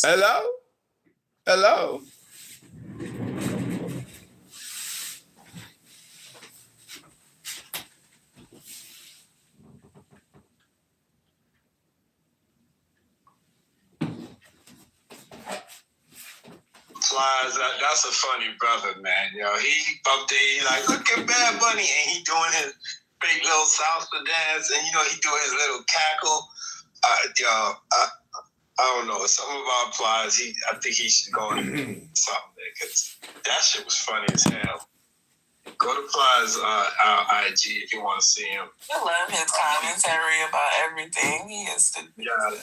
Hello? Hello? Flies, that's a funny brother, man. He up there, he like, look at Bad Bunny, and he doing his fake little salsa dance, and he doing his little cackle. I don't know. Some of our Plies, I think he should go and do something because that shit was funny as hell. Go to Plies our IG if you want to see him. I love his commentary about everything. He is the hello.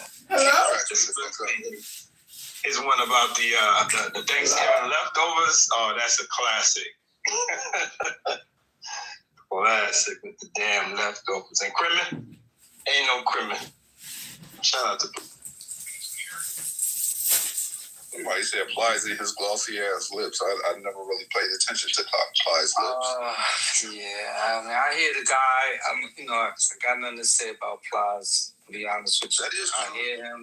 His one about the Thanksgiving leftovers. Oh, that's a classic. Classic with the damn leftovers. And crimin? Ain't no crimin. Shout out to somebody said Plies in his glossy ass lips. I never really paid attention to Plies lips. Yeah, I mean, I hear the guy. I got nothing to say about Plies. To be honest with you, that is true. I hear him.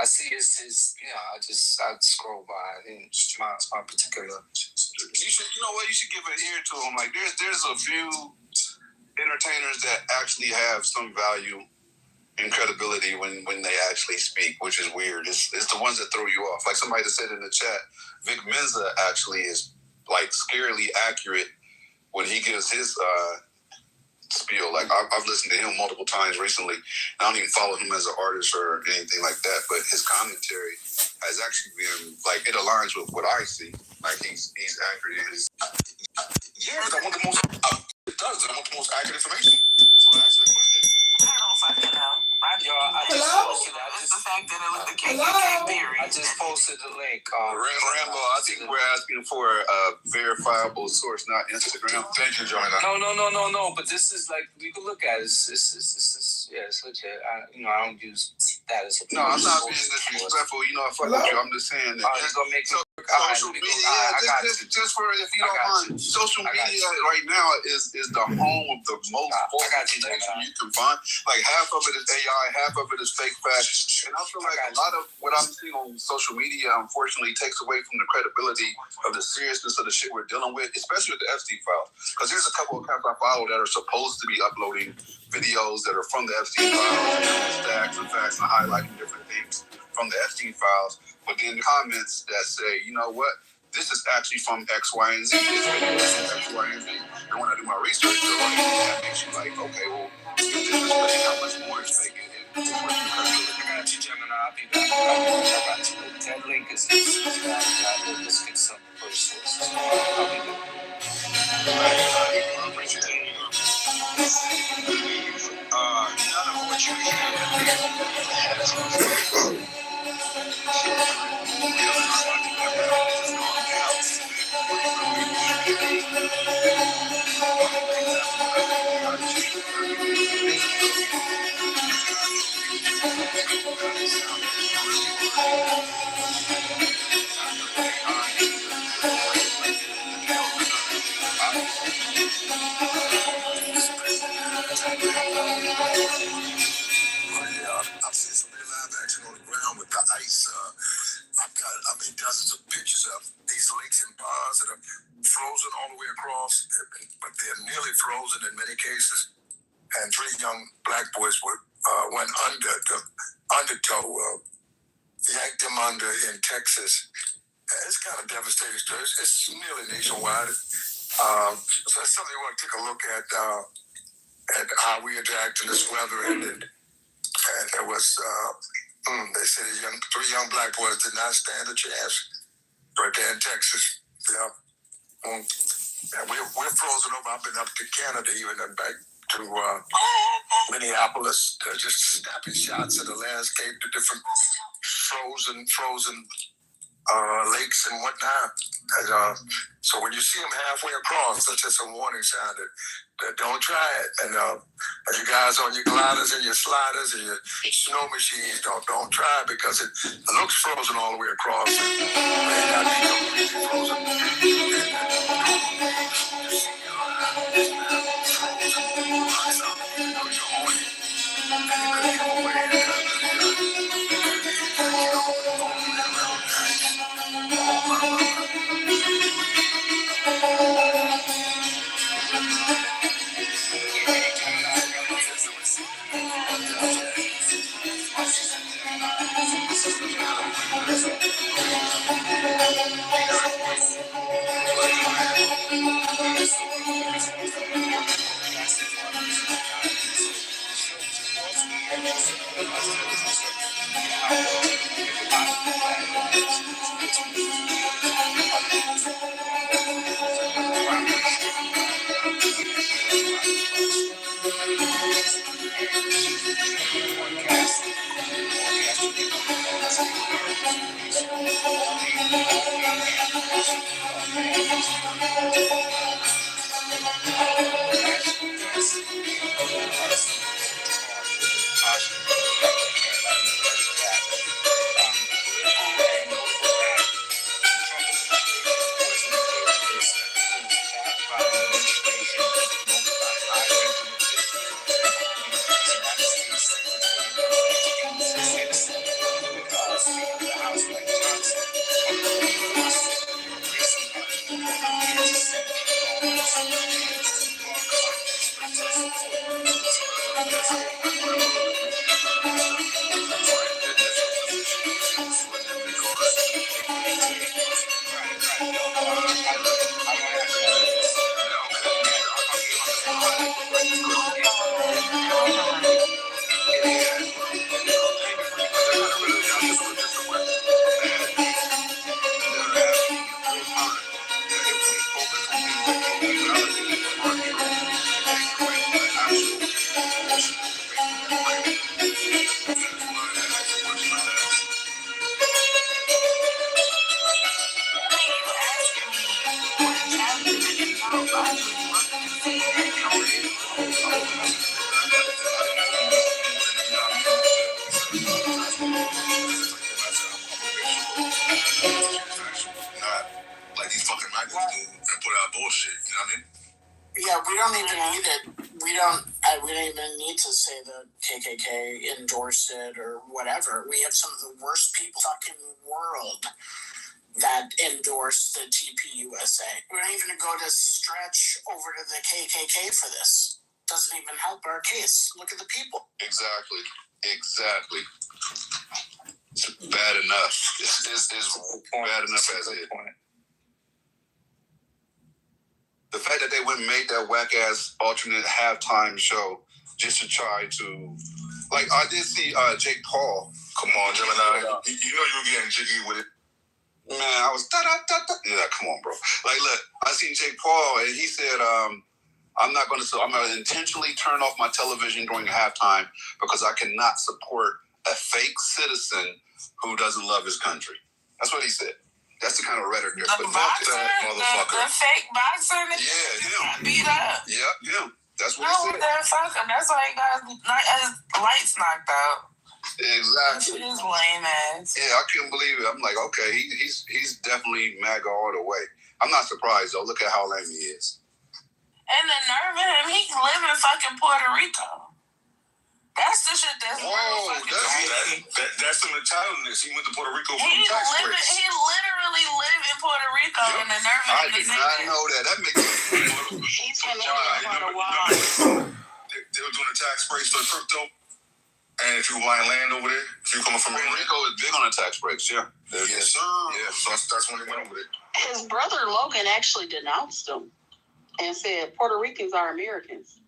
I see his I scroll by. It's my particular. You should give an ear to him. Like there's a few entertainers that actually have some value and credibility when they actually speak, which is weird. It's the ones that throw you off. Like somebody said in the chat, Vic Menza actually is like scarily accurate when he gives his spiel. Like I've listened to him multiple times recently. I don't even follow him as an artist or anything like that, but his commentary has actually been like it aligns with what I see. Like he's accurate in his. Yeah, I want the most. It does. I want the most accurate information. That's why I asked the question. I don't fucking know. It's the fact that it was the KKK theory. I just posted the link. Rambo, I think we're asking for a verifiable source, not Instagram. Thank you, Joanna. No. But this is like we can look at it. This is it's legit. I don't use that as a. No, I'm not being disrespectful. I fuck with you. I'm just saying that. It's gonna make social media. Just for if you don't mind, social media right now is the home of the most information you can find. Like half of it is AI, half of it is fake facts, and I feel like a lot of what I'm seeing on social media, unfortunately, takes away from the credibility of the seriousness of the shit we're dealing with, especially with the Epstein files. Because there's a couple of accounts I follow that are supposed to be uploading videos that are from the Epstein files, and stacks and facts and highlighting different things from the Epstein files. But then comments that say, you know what? This is actually from X, Y, and Z. This video is from X, Y, and Z. And when I do my research, that makes you like, okay, well, if this is fake, how much more is fake? I got you, Gemini. I'll be back. I got you. That link is let's get some first sources. I'll be back. I appreciate it. None of what you I've seen some live action on the ground with the ice. I've got, dozens of pictures of these lakes and ponds that are frozen all the way across, but they're nearly frozen in many cases. And 3 young black boys went under the undertow, yanked them under in Texas. It's kind of devastating story. It's nearly nationwide. So that's something you want to take a look at how we interact in this weather. And there was, they said 3 young black boys did not stand a chance right there in Texas. Yeah. And we're frozen over. I've been up to Canada, even and back to Minneapolis, just snapping shots of the landscape, the different frozen lakes and whatnot. And, so when you see them halfway across, that's just a warning sign that don't try it. And you guys on your gliders and your sliders and your snow machines, don't try it because it looks frozen all the way across. It may not be completely frozen. Like these fucking maggots do and put out bullshit, you know what I mean? Yeah, we don't even need it. We don't even need to say the KKK endorsed it or whatever. We have some of the worst people fucking world that endorse the TPUSA. We're not even going to stretch over to the KKK for this. Doesn't even help our case. Look at the people. Exactly. It's bad enough. It's bad enough as it. The fact that they went and made that whack ass alternate halftime show just to try to, like, I did see Jake Paul. Come on, Gemini. You know you were getting jiggy with it. Man, I was yeah, come on, bro. Like, look, I seen Jake Paul and he said, I'm gonna intentionally turn off my television during halftime because I cannot support a fake citizen who doesn't love his country. That's what he said. That's the kind of rhetoric they're putting out to that motherfucker. The fake boxer? Yeah, him. Beat up. Yep, him. That's what he said. Fuck him. That's why he got his lights knocked out. Exactly. His lame ass. Yeah, I couldn't believe it. I'm like, okay, he's definitely MAGA all the way. I'm not surprised, though. Look at how lame he is. And the nerve of him, he live in fucking Puerto Rico. That's the shit that's that's some entitlement. He went to Puerto Rico for tax breaks. He literally lived in Puerto Rico, and the nerve of him. I did not know that. That makes sense. He's been living for a while. They were doing the tax breaks for the crypto, and if you were buying land over there, if you're coming from Puerto Rico, it's big on the tax breaks. Yeah. Yes, sir. Yeah, so that's when he went over there. His brother Logan actually denounced him and said Puerto Ricans are Americans.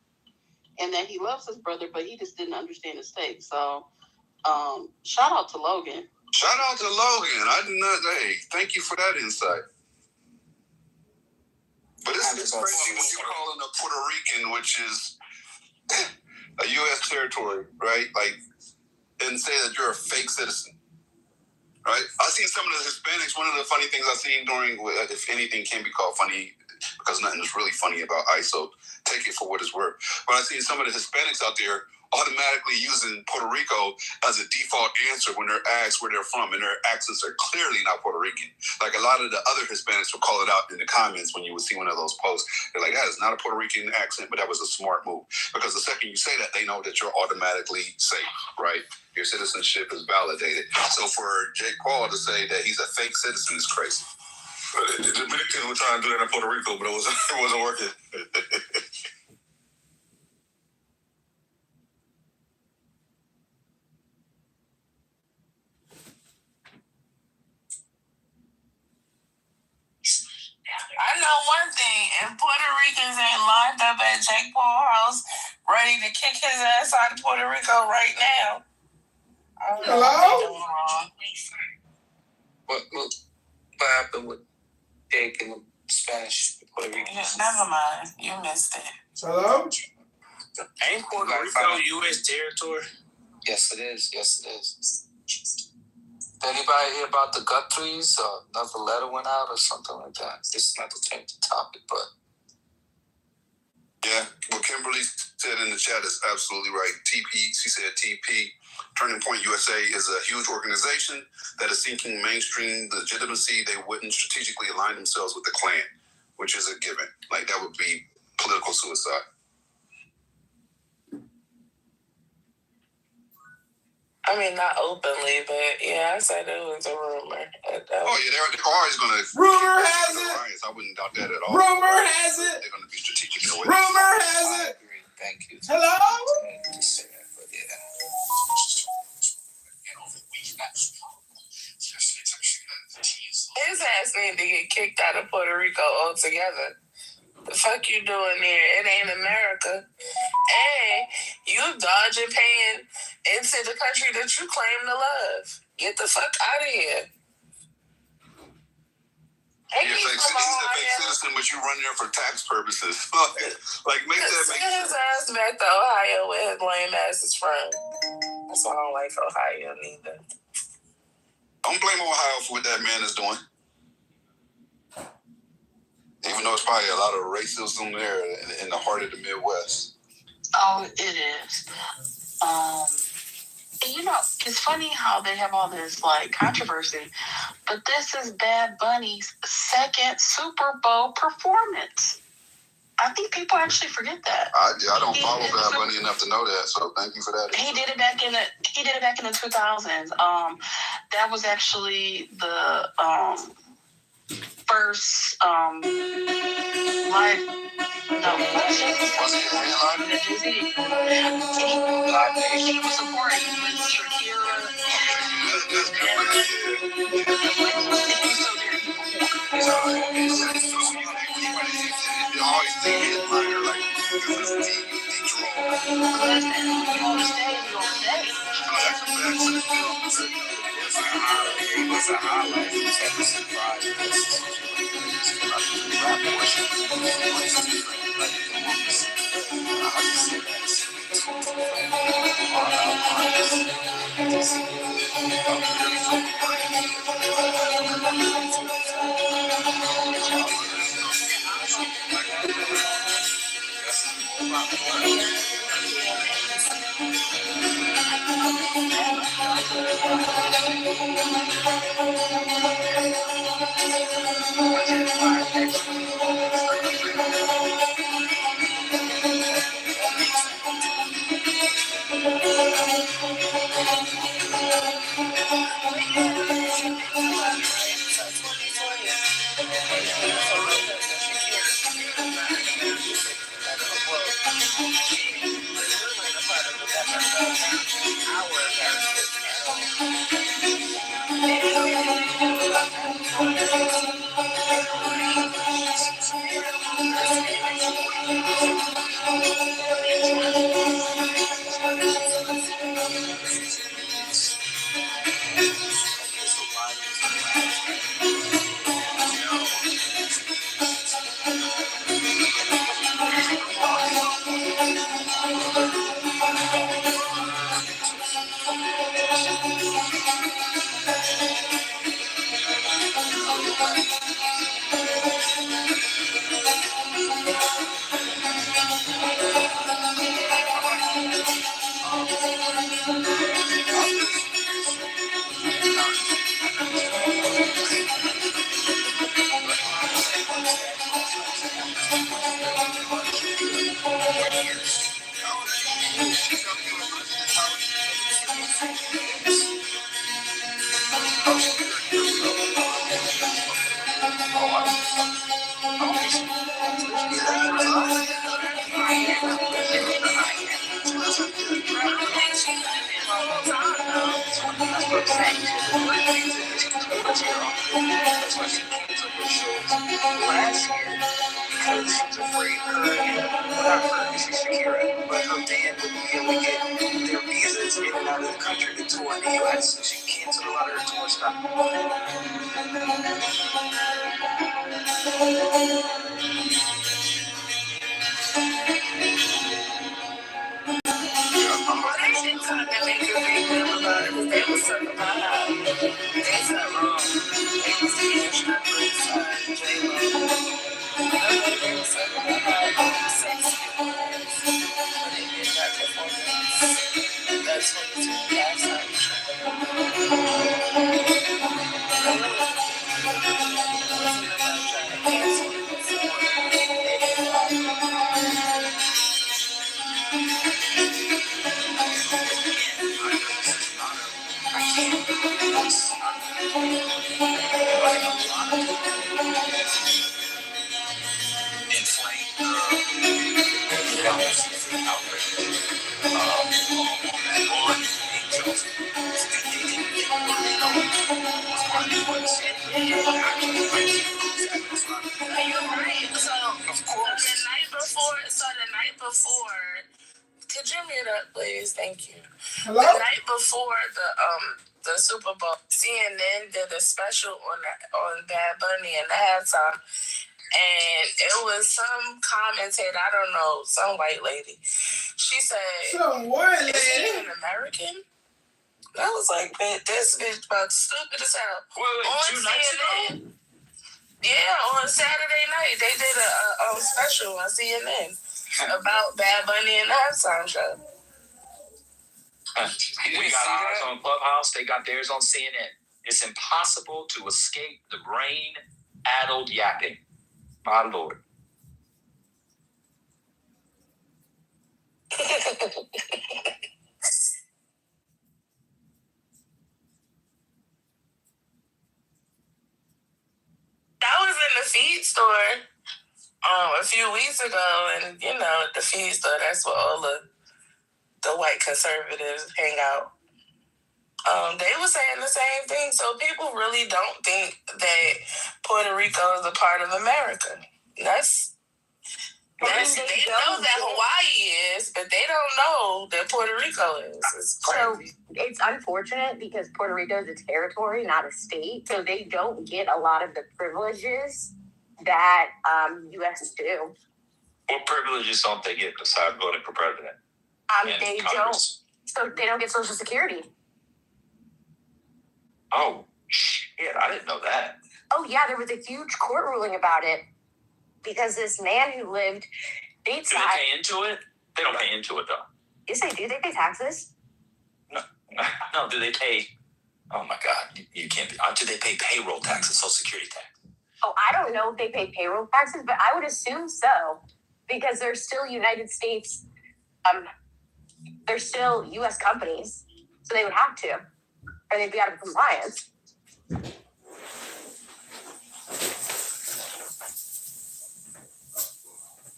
And that he loves his brother, but he just didn't understand the stakes. So, shout out to Logan. Shout out to Logan. I did not. Hey, thank you for that insight. But it's crazy when you call in a Puerto Rican, which is a U.S. territory, right? Like, and say that you're a fake citizen, right? I've seen some of the Hispanics. One of the funny things I've seen during, if anything can be called funny, because nothing is really funny about ICE, so take it for what it's worth. But I've seen some of the Hispanics out there automatically using Puerto Rico as a default answer when they're asked where they're from, and their accents are clearly not Puerto Rican. Like a lot of the other Hispanics will call it out in the comments when you would see one of those posts. They're like, that is not a Puerto Rican accent, but that was a smart move. Because the second you say that, they know that you're automatically safe, right? Your citizenship is validated. So for Jake Paul to say that he's a fake citizen is crazy. The Dominicans were trying to do that in Puerto Rico, but it wasn't working. I know one thing, if Puerto Ricans ain't lined up at Jake Paul house ready to kick his ass out of Puerto Rico right now, I don't know what they're doing wrong. What happened with Jake and the Spanish Puerto Rican? Never mind. You missed it. Hello? Ain't Puerto Rico U.S. territory? Yes, it is. Did anybody hear about the Guthries? Another letter went out or something like that. This is not to change the topic, but yeah, what Kimberly said in the chat is absolutely right. She said TP, Turning Point USA, is a huge organization that is seeking mainstream legitimacy. They wouldn't strategically align themselves with the Klan, which is a given. Like, that would be political suicide. I mean, not openly, but yeah, I said it was a rumor. Oh yeah, they're always going to. Rumor has it. I wouldn't doubt that at all. Rumor has it. They're going to be strategic in a way. Rumor has it. Thank you. Hello. Just say that, but yeah. His ass need to get kicked out of Puerto Rico altogether. The fuck you doing here? It ain't America. And you dodging paying into the country that you claim to love. Get the fuck out of here. He's a fake citizen, but you run there for tax purposes. Like, make that make sense. His ass back to Ohio where his lame ass is from. That's why I don't like Ohio neither. Don't blame Ohio for what that man is doing. Even though it's probably a lot of racism there in the heart of the Midwest. Oh, it is. You know, it's funny how they have all this like controversy, but this is Bad Bunny's second Super Bowl performance. I think people actually forget that. I don't follow Bad Bunny enough to know that, so thank you for that. He did it back in the 2000s. That was actually the first live. No, was he was supporting with Shakira. You always think headliner like this is the draw. Listen, you on the stage, you on stage. It was a highlight. It was like a surprise. Rap portion. Last year, because she's afraid Shakira, but her band wouldn't be able to get their visas in and out of the country to tour in the U.S., so she canceled a lot of her tour stuff. kind of make a big deal about it because they was talking about how they said they was being strippers, J-Lo. They was talking about how sex skills when they did that performance. That's what it's in the halftime show. Inflate outrage on that on angels. You're right. So Of course. the night before, could you mute up, please? Thank you. Hello? The night before the Super Bowl, CNN did a special on Bad Bunny in the halftime, and it was some commentator, I don't know, some white lady. She said, Some white "Is he lady? an American?" I was like, man, this bitch about stupid as hell. Wait, On 2 nights ago? CNN. Yeah, on Saturday night, they did a special on CNN about Bad Bunny and the halftime show. We got ours on Clubhouse. They got theirs on CNN. It's impossible to escape the brain-addled yapping. My Lord. I was in the feed store a few weeks ago, and the feed store, that's where all the white conservatives hang out. They were saying the same thing. So people really don't think that Puerto Rico is a part of America. They know that Hawaii is, but they don't know that Puerto Rico is. It's crazy. So it's unfortunate because Puerto Rico is a territory, not a state. So they don't get a lot of the privileges that U.S. do. What privileges don't they get besides voting for president? They Congress? don't. So they don't get Social Security. Oh, shit. I didn't know that. Oh, yeah. There was a huge court ruling about it because this man who lived stateside. Do they pay into it? They don't pay into it, though. Yes, they do. They pay taxes. No, do they pay? Oh, my God. You can't be. Do they pay payroll taxes, Social Security tax? Oh, I don't know if they pay payroll taxes, but I would assume so because they're still United States. They're still U.S. companies, so they would have to, or they'd be out of compliance.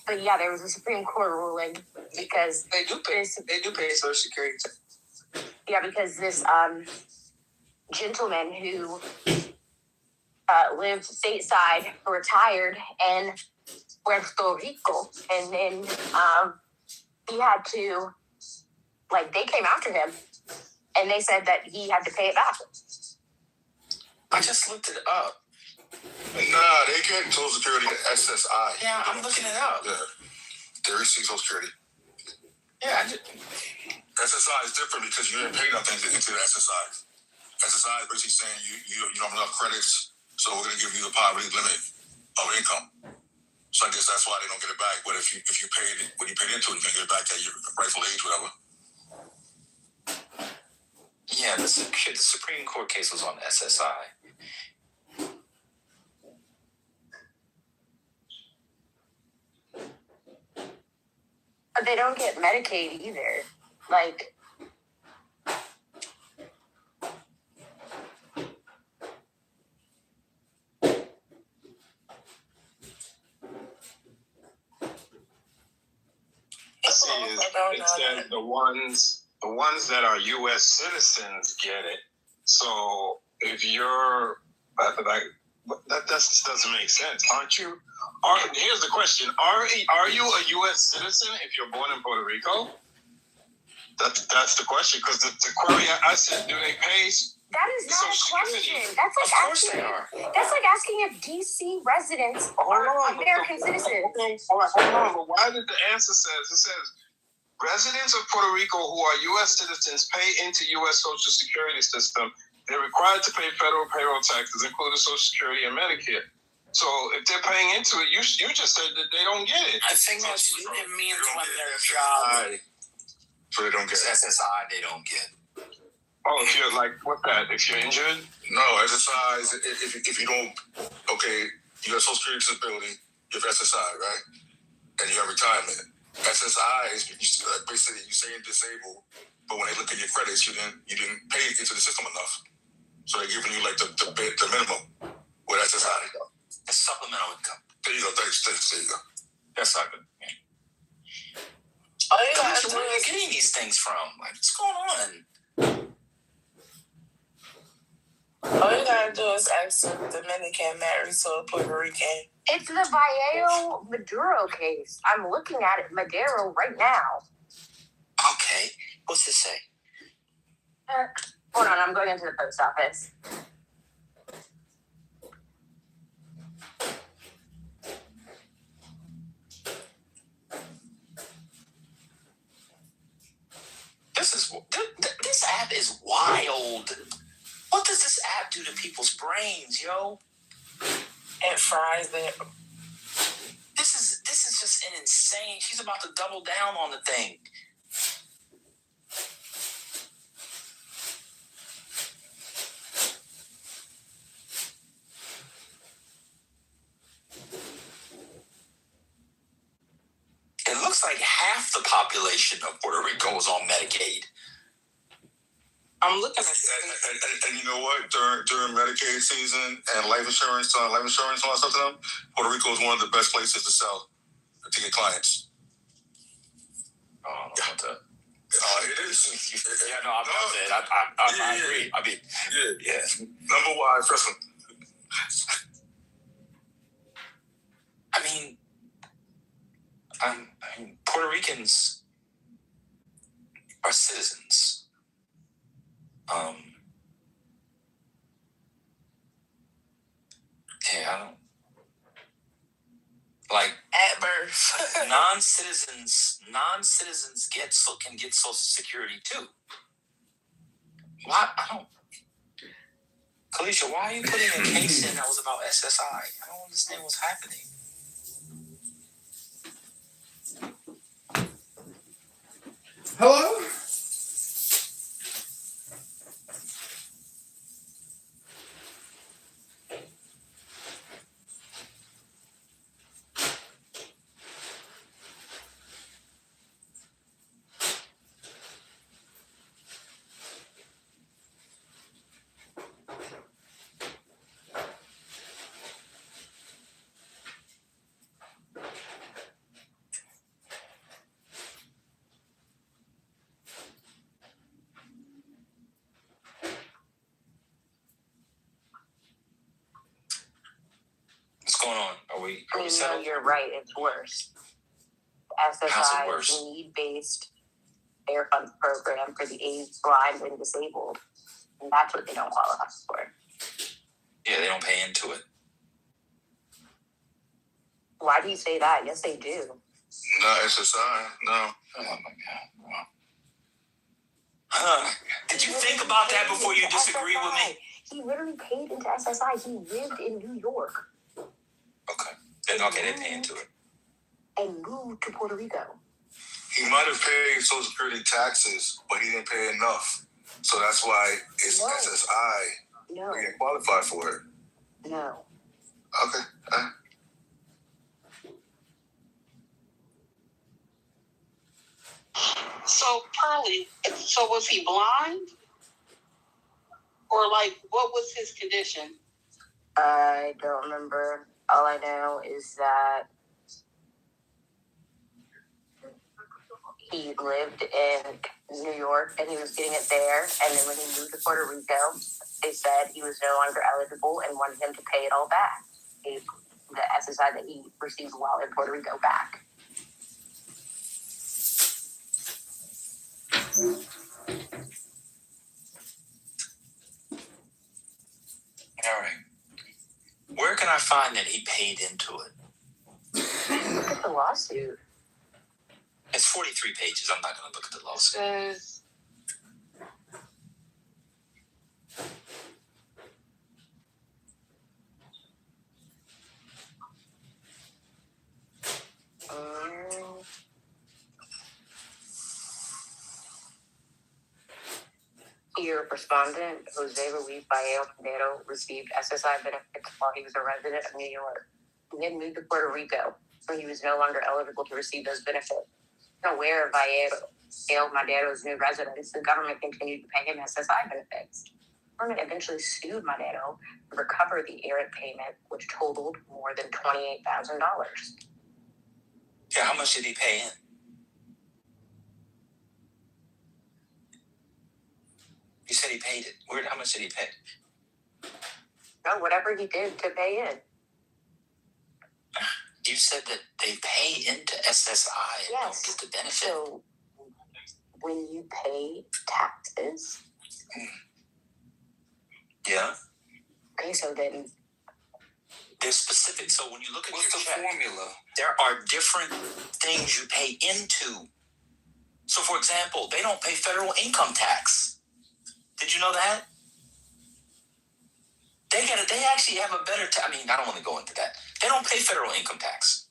But yeah, there was a Supreme Court ruling because They do pay Social Security. Yeah, because this gentleman who lived stateside, retired in Puerto Rico, and then he had to, they came after him, and they said that he had to pay it back. I just looked it up. Nah, they get Social Security SSI. Yeah, I'm looking it up. Yeah, they receive Social Security. Yeah, SSI is different because you didn't pay nothing into the SSI. SSI is basically saying you don't have enough credits, so we're going to give you the poverty limit of income. So I guess that's why they don't get it back. But if you paid it, when you paid into it, you can get it back at your rightful age, whatever. Yeah, the Supreme Court case was on SSI. But they don't get Medicaid either. It says the ones that are U.S. citizens get it. So if you're that doesn't make sense, aren't you? Here's the question: Are you a U.S. citizen if you're born in Puerto Rico? That's the question. Because the query I said, do they pay? That is not a question. That's like of course asking. They are. That's like asking if DC residents are American citizens. Hold on. But why did the answer says it says Residents of Puerto Rico who are U.S. citizens pay into U.S. Social Security system. They're required to pay federal payroll taxes, including Social Security and Medicare. So if they're paying into it, you just said that they don't get it. I think it means when their job. So they don't get SSI, they don't get. Oh, if you're like, what's that? If you're injured? No, SSI is if you don't, okay, you have Social Security disability, you have SSI, right? And you have retirement. SSI is basically you say you're disabled, but when they look at your credits, you didn't pay into the system enough. So they're giving you like the minimum with SSI. A supplemental income. There you go, thanks, there you go. That's not good. All you gotta do Where are you is getting these things from? Like, what's going on? ask a Dominican married to a Puerto Rican. It's the Vallejo Maduro case. I'm looking at it, Maduro, right now. Okay. What's it say? Hold on, I'm going into the post office. This app is wild. What does this app do to people's brains, yo? It fries it. This is just an insane. She's about to double down on the thing. It looks like half the population of Puerto Rico is on Medicaid. I'm looking at And you know what? During Medicaid season and life insurance, all that stuff to them, Puerto Rico is one of the best places to sell to get clients. Oh, I don't know about that. It is. Yeah, no, I agree. I mean, yeah. Number one, trust me. I mean, Puerto Ricans are citizens. Yeah, I don't like at birth. non-citizens can get Social Security too. Why? I don't. Kalisha, why are you putting a case in that was about SSI? I don't understand what's happening. Hello? What's going on? Are we No, settled? you're right. It's worse. How's it SSI worse? is a need-based fair funds program for the AIDS, blind, and disabled. And that's what they don't qualify for. Yeah, they don't pay into it. Why do you say that? Yes, they do. No, SSI, no. Oh my God! Wow. Did you think about that before you disagree with me? He literally paid into SSI. He lived in New York. Okay. They pay into it. And moved to Puerto Rico. He might have paid Social Security taxes, but he didn't pay enough. So that's why it's SSI. No. He didn't qualify for it. No. Okay. So, Pearlie, so was he blind? Or, like, what was his condition? I don't remember. All I know is that he lived in New York and he was getting it there. And then when he moved to Puerto Rico, they said he was no longer eligible and wanted him to pay it all back. The SSI that he received while in Puerto Rico back. All right. Where can I find that he paid into it? Look at the lawsuit. It's It's 43 pages. I'm not going to look at the lawsuit. Says Your respondent, Jose Luis Bayo received SSI benefits while he was a resident of New York. He then moved to Puerto Rico, where he was no longer eligible to receive those benefits. Aware of Madero's new residence, the government continued to pay him SSI benefits. The government eventually sued Madero to recover the errant payment, which totaled more than $28,000. Yeah, how much did he pay in? You said he paid it. How much did he pay? No, whatever he did to pay in. You said that they pay into SSI and don't get the benefit. So when you pay taxes. Yeah. Okay, so then. There's specific. So when you look at what's your the check, formula? there are different things you pay into. So, for example, they don't pay federal income tax. Did you know that? They actually have a better I mean, I don't want to go into that. They don't pay federal income tax.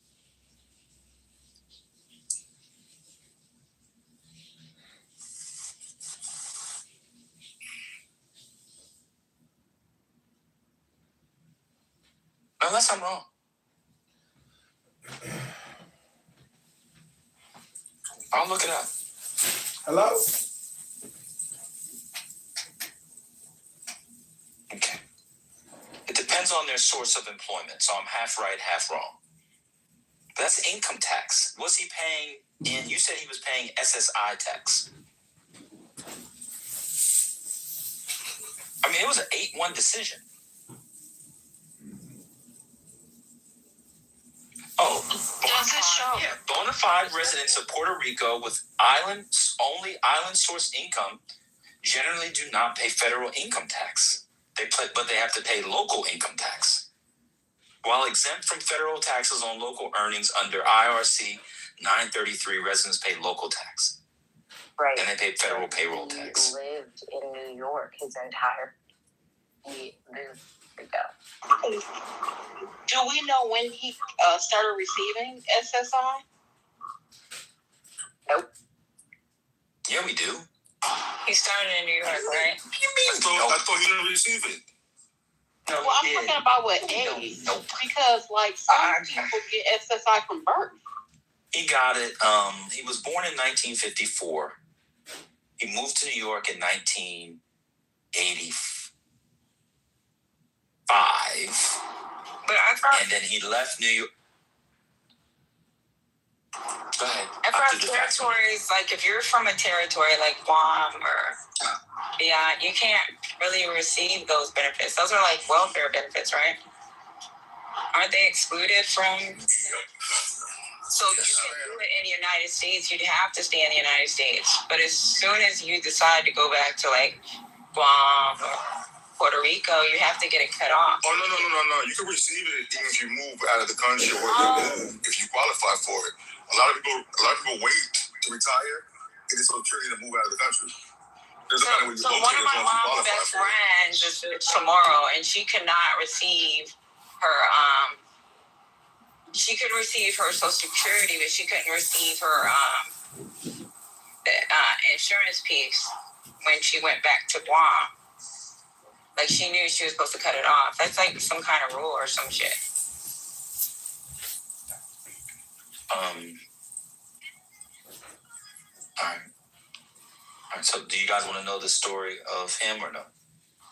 Unless I'm wrong. I'll look it up. Hello? Okay. It depends on their source of employment, so I'm half right, half wrong. That's income tax. Was he paying in? You said he was paying SSI tax. I mean, it was an 8-1 decision. Oh, does it show? Yeah, bona fide residents of Puerto Rico with only island source income generally do not pay federal income tax. But they have to pay local income tax. While exempt from federal taxes on local earnings under IRC 933, residents pay local tax. Right. And they pay federal payroll tax. He lived in New York he moved to go. Do we know when he started receiving SSI? Nope. Yeah, we do. He started in New York, right? What do you mean? I thought he didn't receive it. No, Well, I'm talking about what age. Nope. Because, like, some people get SSI from birth. He got it. He was born in 1954. He moved to New York in 1985. But I thought, And then he left New York. Go ahead. I thought territories, like if you're from a territory like Guam or beyond, you can't really receive those benefits. Those are like welfare benefits, right? Aren't they excluded from? So you can do it in the United States. You'd have to stay in the United States. But as soon as you decide to go back to like Guam or Puerto Rico, you have to get it cut off. Oh, no. You can receive it even if you move out of the country or if you qualify for it. A lot of people wait to retire. It is so tricky to move out of the country. So one of my mom's best friends is tomorrow, and she cannot receive her she could receive her Social Security, but she couldn't receive her insurance piece when she went back to Guam. Like, she knew she was supposed to cut it off. That's like some kind of rule or some shit. All right. So, do you guys want to know the story of him or no?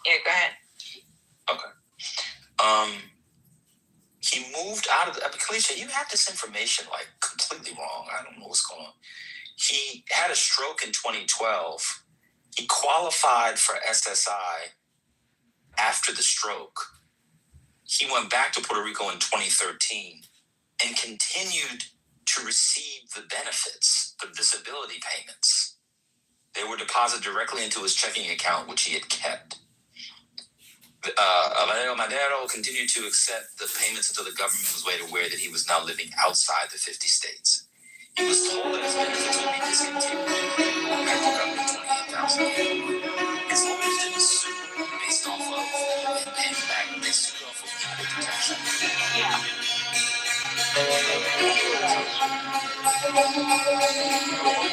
Yeah, go ahead. Okay. He moved out of the. Kalisha, you have this information like completely wrong. I don't know what's going on. He had a stroke in 2012. He qualified for SSI after the stroke. He went back to Puerto Rico in 2013 and continued to receive the benefits, the disability payments. They were deposited directly into his checking account, which he had kept. Madero continued to accept the payments until the government was made aware that he was now living outside the 50 states. He was told that his benefits would be discontinued. Back to government $28,000. His lawyers didn't sue based off of him paying back. They sued off of equal protection. Yeah.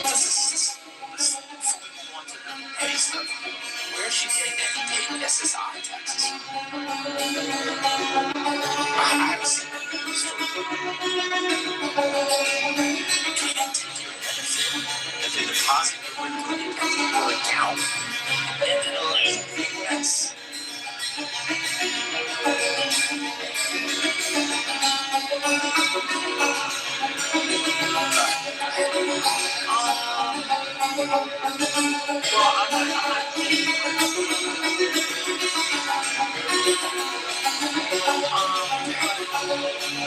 Let's fully move on to the petty stuff. Where is she getting that he paid SSI taxes? I haven't seen that in the story. You can't take your benefit that they deposit into your account and then elect to pay less. Well, I'm not seeing what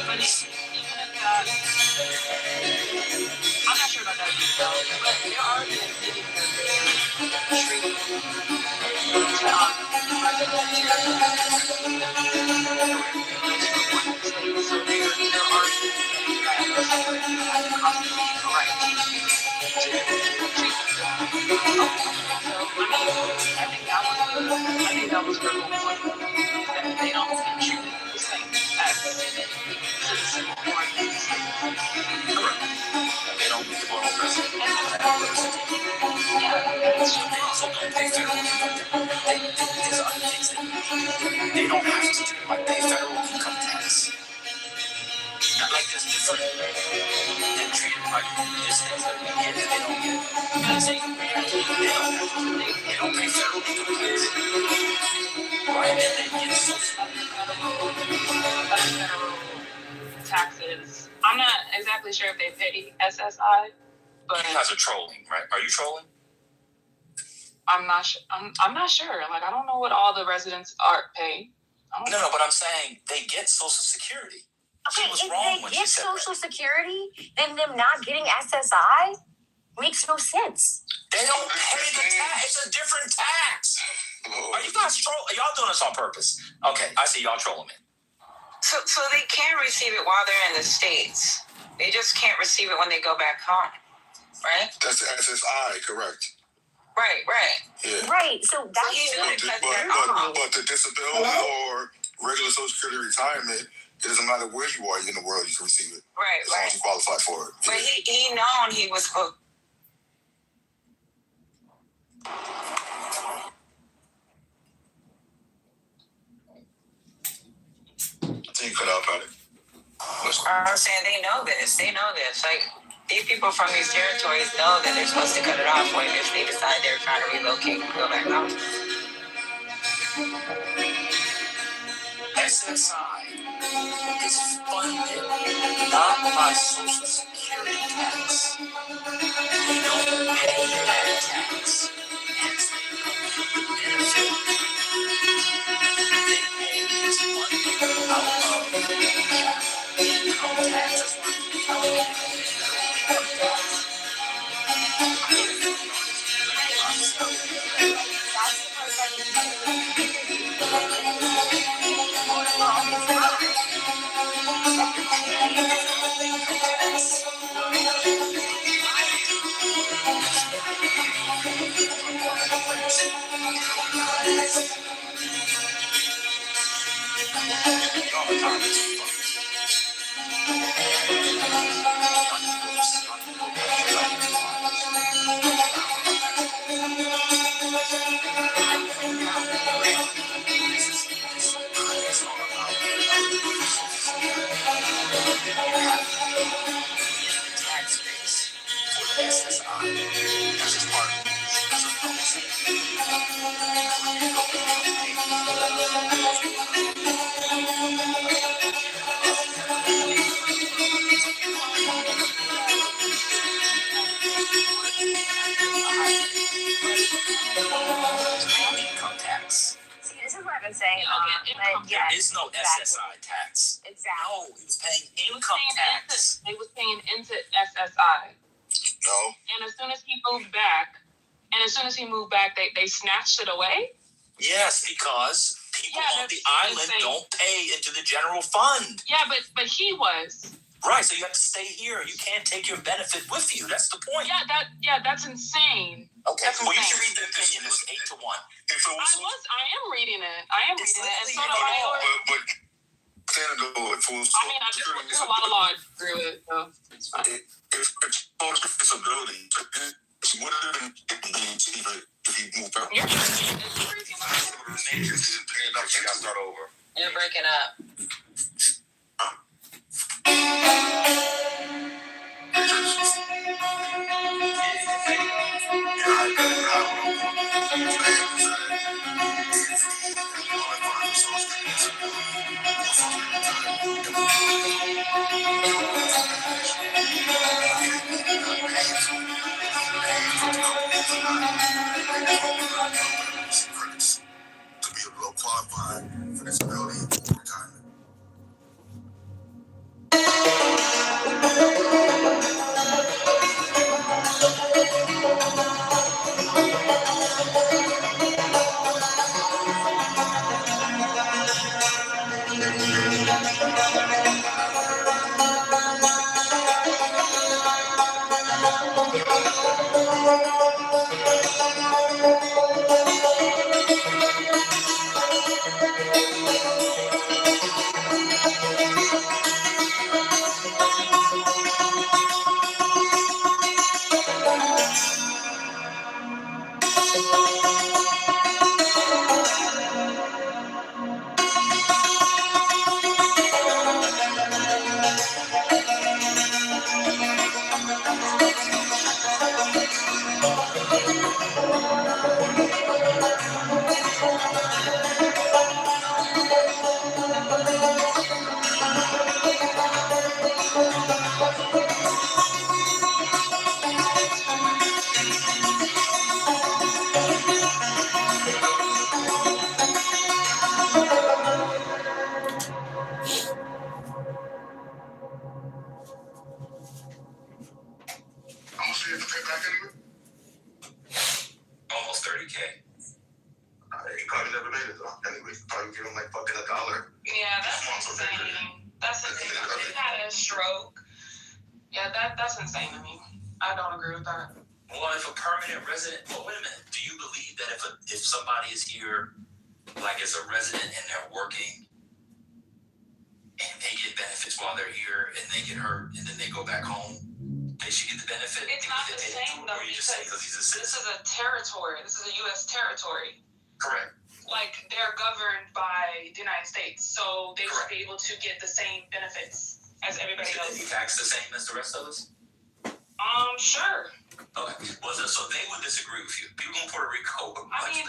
but even if that, I'm not sure about that detail, but they're already admitting that they're treating residents so they're arguing that the state has a constitutional right to treat them differently. So I think that was her whole point, that they don't get treated the same as citizens born in the state. Correct. They don't get one representation. Yeah, that's So they also don't pay federal income tax. There's other things that they don't have to do, like pay federal income tax. Not like there's different. They're treated like there's things that we get that they don't get. They don't pay federal income tax. Right, and they get federal taxes. I'm not exactly sure if they pay SSI, but you guys are trolling, right? Are you trolling? I'm not sure. I'm not sure. Like, I don't know what all the residents are paying. No, but I'm saying they get Social Security. Okay, if they get Social Security, then them not getting SSI makes no sense. They don't pay the tax. It's a different tax. Are you guys trolling? Are y'all doing this on purpose? Okay, I see y'all trolling me. So they can receive it while they're in the States. They just can't receive it when they go back home, right? That's the SSI, correct? Right. Yeah. Right, so that's... But the disability or regular Social Security retirement, it doesn't matter where you are in the world, you can receive it. Right, as long as you qualify for it. But he known he was supposed. I think you cut out about it. I'm saying they know this. Like, these people from these territories know that they're supposed to cut it off when if they decide they're trying to relocate and go back home. SSI is funded not by Social Security tax. They don't pay that tax. Hence, they don't get the benefit. They pay this funding out of income tax. That's why in California they pay federal income tax. Tax base for the SSI. That's just part of it. That's what I'm saying. Income tax. See, this is what I've been saying. There is no SSI tax. Exactly. No, he was paying income tax. They was paying into SSI. No. And as soon as he moved back, they snatched it away. Yes, because people on the island insane. don't pay into the general fund. Yeah, but he was. Right, so you have to stay here. You can't take your benefit with you. That's the point. That's insane. Okay, That's well, you insane. should read the opinion. It was 8-1. If it was, I am reading it. And so do literally I. but Canada, if it was There's a lot of law I agree with, so it's fine. if it's disability, it would have been if he moved out. You're She got to start over. You're breaking up. To be able to qualify for disability or retirement. I'm gonna see if they pay back anyway. Almost 30K. He probably never made it though. Anyway, probably give him like fucking $1. Yeah, that's insane. That's insane. He had a stroke. Yeah, that's insane to me. I don't agree with that. Well, if a permanent resident, well, wait a minute. Do you believe that if somebody is here, like as a resident, and they're working, and they get benefits while they're here, and they get hurt, and then they go back home, they should get the benefit? It's not the same though, because he's a citizen? this is a territory. This is a U.S. territory. Correct. Like, they're governed by the United States, so they should be able to get the same benefits as everybody Should else. they be taxed the same as the rest of us? Sure. Okay. Well, so they would disagree with you. People in Puerto Rico would I mean,